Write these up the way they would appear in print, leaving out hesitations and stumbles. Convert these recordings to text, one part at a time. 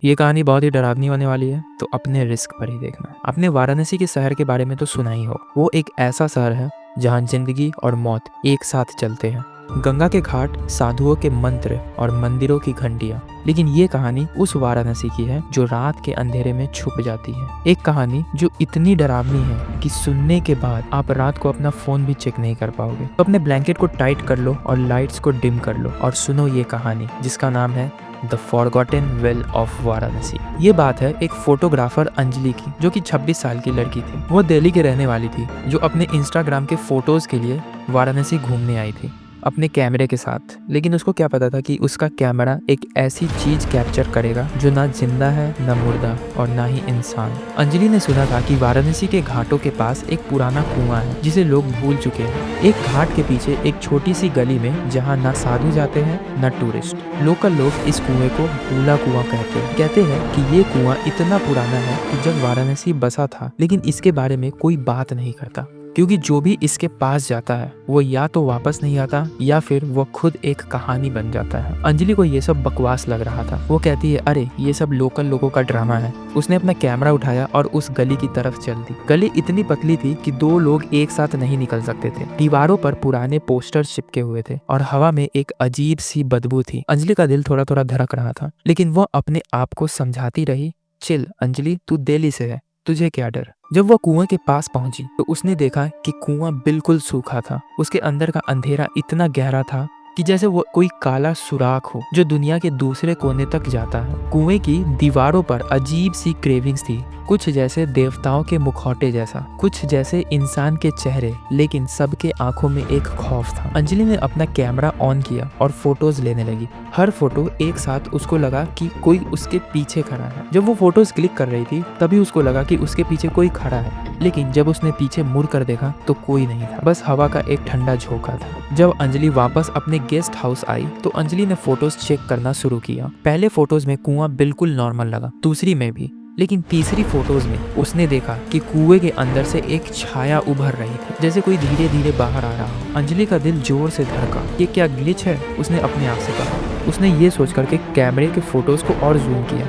ये कहानी बहुत ही डरावनी होने वाली है, तो अपने रिस्क पर ही देखना। आपने वाराणसी के शहर के बारे में तो सुना ही हो। वो एक ऐसा शहर है जहाँ जिंदगी और मौत एक साथ चलते हैं। गंगा के घाट, साधुओं के मंत्र और मंदिरों की घंटियाँ। लेकिन ये कहानी उस वाराणसी की है जो रात के अंधेरे में छुप जाती है। एक कहानी जो इतनी डरावनी है कि सुनने के बाद आप रात को अपना फोन भी चेक नहीं कर पाओगे। तो अपने ब्लैंकेट को टाइट कर लो और लाइट्स को डिम कर लो और सुनो ये कहानी, जिसका नाम है the forgotten well of Varanasi. ये बात है एक फोटोग्राफर अंजलि की, जो कि 26 साल की लड़की थी। वो दिल्ली की रहने वाली थी, जो अपने इंस्टाग्राम के फोटोज के लिए वाराणसी घूमने आई थी अपने कैमरे के साथ। लेकिन उसको क्या पता था कि उसका कैमरा एक ऐसी चीज कैप्चर करेगा जो ना जिंदा है, ना मुर्दा और ना ही इंसान। अंजलि ने सुना था कि वाराणसी के घाटों के पास एक पुराना कुआं है जिसे लोग भूल चुके हैं। एक घाट के पीछे एक छोटी सी गली में जहाँ ना साधु जाते हैं ना टूरिस्ट। लोकल लोग इस कुएं को भूला कुआं कहते हैं कि ये कुआं इतना पुराना है कि जब वाराणसी बसा था, लेकिन इसके बारे में कोई बात नहीं करता, क्योंकि जो भी इसके पास जाता है वो या तो वापस नहीं आता या फिर वो खुद एक कहानी बन जाता है। अंजलि को ये सब बकवास लग रहा था। वो कहती है, अरे ये सब लोकल लोगों का ड्रामा है। उसने अपना कैमरा उठाया और उस गली की तरफ चल दी। गली इतनी पतली थी कि दो लोग एक साथ नहीं निकल सकते थे। दीवारों पर पुराने पोस्टर चिपके हुए थे और हवा में एक अजीब सी बदबू थी। अंजलि का दिल थोड़ा थोड़ा धड़क रहा था, लेकिन वह अपने आप को समझाती रही, चिल अंजलि, तू दिल्ली से है, तुझे क्या डर। जब वह कुएं के पास पहुंची तो उसने देखा कि कुआं बिल्कुल सूखा था। उसके अंदर का अंधेरा इतना गहरा था कि जैसे वो कोई काला सुराख हो जो दुनिया के दूसरे कोने तक जाता है। कुएं की दीवारों पर अजीब सी क्रेविंग्स थी, कुछ जैसे देवताओं के मुखौटे जैसा, कुछ जैसे इंसान के चेहरे, लेकिन सबके आंखों में एक खौफ था। अंजलि ने अपना कैमरा ऑन किया और फोटोज लेने लगी। हर फोटो एक साथ उसको लगा कि कोई उसके पीछे खड़ा है। जब वो फोटोज क्लिक कर रही थी तभी उसको लगा कि उसके पीछे कोई खड़ा है, लेकिन जब उसने पीछे मुड़ कर देखा तो कोई नहीं था, बस हवा का एक ठंडा झोंका था। जब अंजलि वापस अपने गेस्ट हाउस आई तो अंजलि ने फोटोज चेक करना शुरू किया। पहले फोटोज में कुआं बिल्कुल नॉर्मल लगा, दूसरी में भी, लेकिन तीसरी फोटोज में उसने देखा कि कुएं के अंदर से एक छाया उभर रही थी, जैसे कोई धीरे धीरे बाहर आ रहा हो। अंजलि का दिल जोर से धड़का। ये क्या ग्लिच है, उसने अपने आप से कहा। उसने ये सोचकर के कैमरे के फोटोज को और जूम किया।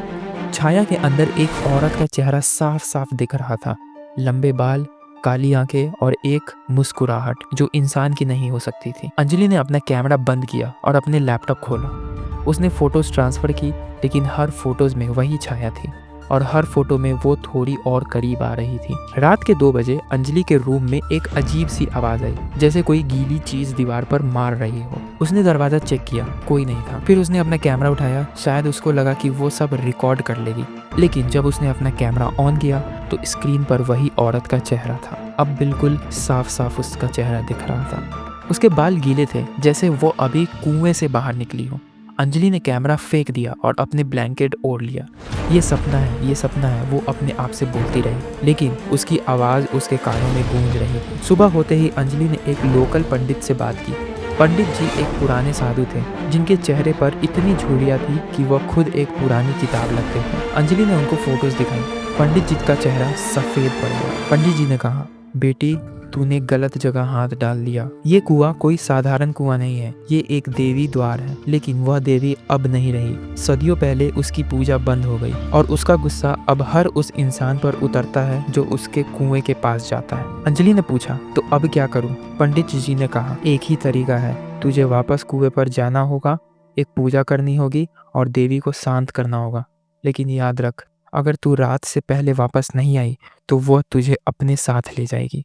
छाया के अंदर एक औरत का चेहरा साफ साफ दिख रहा था, लंबे बाल, काली आंखें और एक मुस्कुराहट जो इंसान की नहीं हो सकती थी। अंजलि ने अपना कैमरा बंद किया और अपने लैपटॉप खोला। उसने फोटोज ट्रांसफर की, लेकिन हर फोटोज में वही छाया थी और हर फोटो में वो थोड़ी और करीब आ रही थी। रात के 2 बजे अंजलि के रूम में एक अजीब सी आवाज आई, जैसे कोई गीली चीज दीवार पर मार रही हो। उसने दरवाजा चेक किया, कोई नहीं था। फिर उसने अपना कैमरा उठाया, शायद उसको लगा कि वो सब रिकॉर्ड कर लेगी। लेकिन जब उसने अपना कैमरा ऑन किया तो स्क्रीन पर वही औरत का चेहरा था। अब बिल्कुल साफ साफ उसका चेहरा दिख रहा था। उसके बाल गीले थे, जैसे वो अभी कुएं से बाहर निकली हो। अंजलि ने कैमरा फेंक दिया और अपने ब्लैंकेट ओढ़ लिया। ये सपना है, ये सपना है, वो अपने आप से बोलती रही, लेकिन उसकी आवाज़ उसके कानों में गूंज रही थी। सुबह होते ही अंजलि ने एक लोकल पंडित से बात की। पंडित जी एक पुराने साधु थे जिनके चेहरे पर इतनी झुर्रियाँ थी कि वह खुद एक पुरानी किताब लगते थे। अंजलि ने उनको फोटोज दिखाई। पंडित जी का चेहरा सफ़ेद पड़ गया। पंडित जी ने कहा, बेटी तूने गलत जगह हाथ डाल दिया। ये कुआं कोई साधारण कुआं नहीं है, ये एक देवी द्वार है, लेकिन वह देवी अब नहीं रही। सदियों पहले उसकी पूजा बंद हो गई और उसका गुस्सा अब हर उस इंसान पर उतरता है जो उसके कुएं के पास जाता है। अंजलि ने पूछा, तो अब क्या करूं? पंडित जी ने कहा, एक ही तरीका है, तुझे वापस कुएं पर जाना होगा, एक पूजा करनी होगी और देवी को शांत करना होगा। लेकिन याद रख, अगर तू रात से पहले वापस नहीं आई तो वह तुझे अपने साथ ले जाएगी।